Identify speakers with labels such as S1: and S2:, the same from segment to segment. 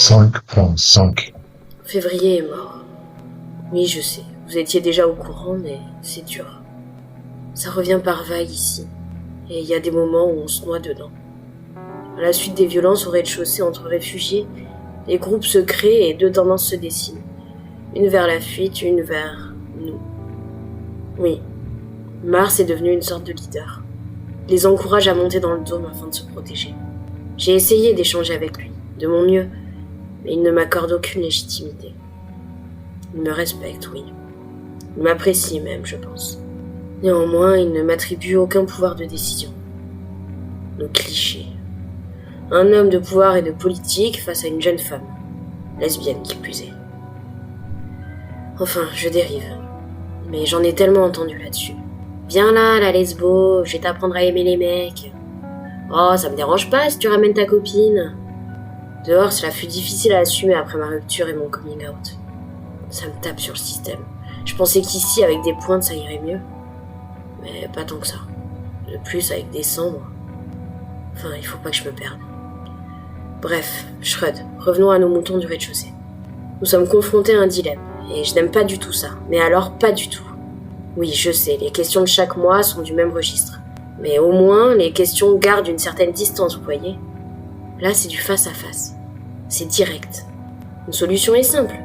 S1: 5.5.
S2: Février est mort. Oui, je sais, vous étiez déjà au courant, mais c'est dur. Ça revient par vagues ici, et il y a des moments où on se noie dedans. À la suite des violences au rez-de-chaussée entre réfugiés, des groupes se créent et deux tendances se dessinent. Une vers la fuite, une vers nous. Oui, Mars est devenu une sorte de leader. Il les encourage à monter dans le dôme afin de se protéger. J'ai essayé d'échanger avec lui, de mon mieux, mais il ne m'accorde aucune légitimité. Il me respecte, oui. Il m'apprécie même, je pense. Néanmoins, il ne m'attribue aucun pouvoir de décision. Le cliché. Un homme de pouvoir et de politique face à une jeune femme, lesbienne qui plus est. Enfin, je dérive. Mais j'en ai tellement entendu là-dessus. Viens là, la lesbo, je vais t'apprendre à aimer les mecs. Oh, ça me dérange pas si tu ramènes ta copine. Dehors, cela fut difficile à assumer après ma rupture et mon coming out. Ça me tape sur le système. Je pensais qu'ici, avec des pointes, ça irait mieux. Mais pas tant que ça. De plus, avec des cendres. Enfin, il faut pas que je me perde. Bref, Schröd, revenons à nos moutons du rez-de-chaussée. Nous sommes confrontés à un dilemme, et je n'aime pas du tout ça. Mais alors, pas du tout. Oui, je sais, les questions de chaque mois sont du même registre. Mais au moins, les questions gardent une certaine distance, vous voyez. Là, c'est du face-à-face. C'est direct. Une solution est simple.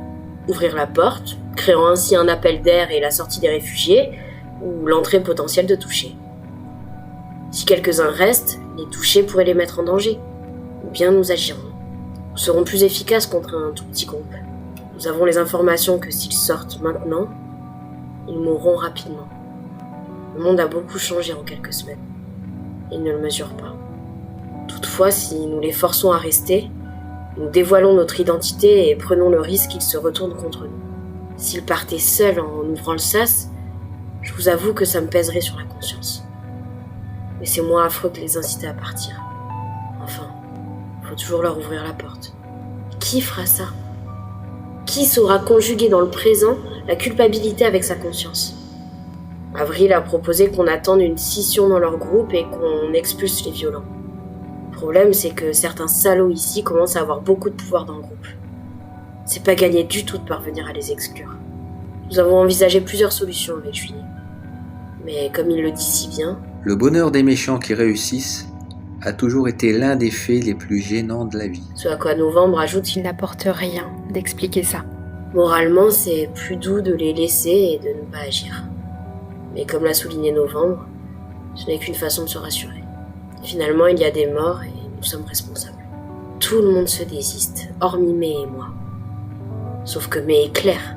S2: Ouvrir la porte, créant ainsi un appel d'air et la sortie des réfugiés, ou l'entrée potentielle de touchés. Si quelques-uns restent, les touchés pourraient les mettre en danger. Ou bien nous agirons. Nous serons plus efficaces contre un tout petit groupe. Nous avons les informations que s'ils sortent maintenant, ils mourront rapidement. Le monde a beaucoup changé en quelques semaines. Ils ne le mesurent pas. Toutefois, si nous les forçons à rester, nous dévoilons notre identité et prenons le risque qu'ils se retournent contre nous. S'ils partaient seuls en ouvrant le sas, je vous avoue que ça me pèserait sur la conscience. Mais c'est moins affreux que les inciter à partir. Enfin, faut toujours leur ouvrir la porte. Qui fera ça ? Qui saura conjuguer dans le présent la culpabilité avec sa conscience ? Avril a proposé qu'on attende une scission dans leur groupe et qu'on expulse les violents. Le problème, c'est que certains salauds ici commencent à avoir beaucoup de pouvoir dans le groupe. C'est pas gagné du tout de parvenir à les exclure. Nous avons envisagé plusieurs solutions avec Julie. Mais comme il le dit si bien...
S3: Le bonheur des méchants qui réussissent a toujours été l'un des faits les plus gênants de la vie.
S2: Ce à quoi Novembre ajoute...
S4: Il n'apporte rien d'expliquer ça.
S2: Moralement, c'est plus doux de les laisser et de ne pas agir. Mais comme l'a souligné Novembre, ce n'est qu'une façon de se rassurer. Finalement, il y a des morts et nous sommes responsables. Tout le monde se désiste, hormis May et moi. Sauf que May est claire,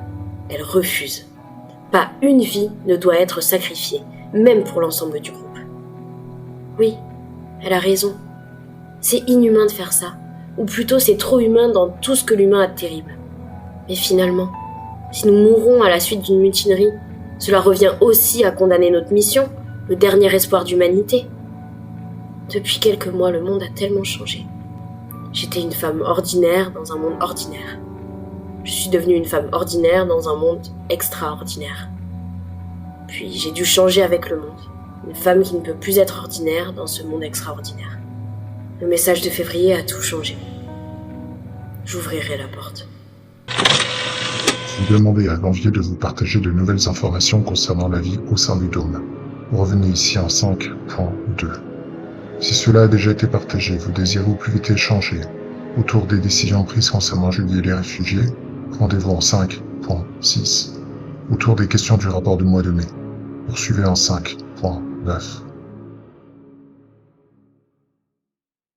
S2: elle refuse. Pas une vie ne doit être sacrifiée, même pour l'ensemble du groupe. Oui, elle a raison. C'est inhumain de faire ça, ou plutôt c'est trop humain dans tout ce que l'humain a de terrible. Mais finalement, si nous mourons à la suite d'une mutinerie, cela revient aussi à condamner notre mission, le dernier espoir d'humanité. Depuis quelques mois, le monde a tellement changé. J'étais une femme ordinaire dans un monde ordinaire. Je suis devenue une femme ordinaire dans un monde extraordinaire. Puis j'ai dû changer avec le monde. Une femme qui ne peut plus être ordinaire dans ce monde extraordinaire. Le message de février a tout changé. J'ouvrirai la porte.
S1: Vous demandez à Janvier de vous partager de nouvelles informations concernant la vie au sein du dôme. Revenez ici en 5.2. Si cela a déjà été partagé, vous désirez au plus vite échanger autour des décisions prises concernant Julie et les réfugiés, rendez-vous en 5.6. Autour des questions du rapport du mois de mai, poursuivez en 5.9.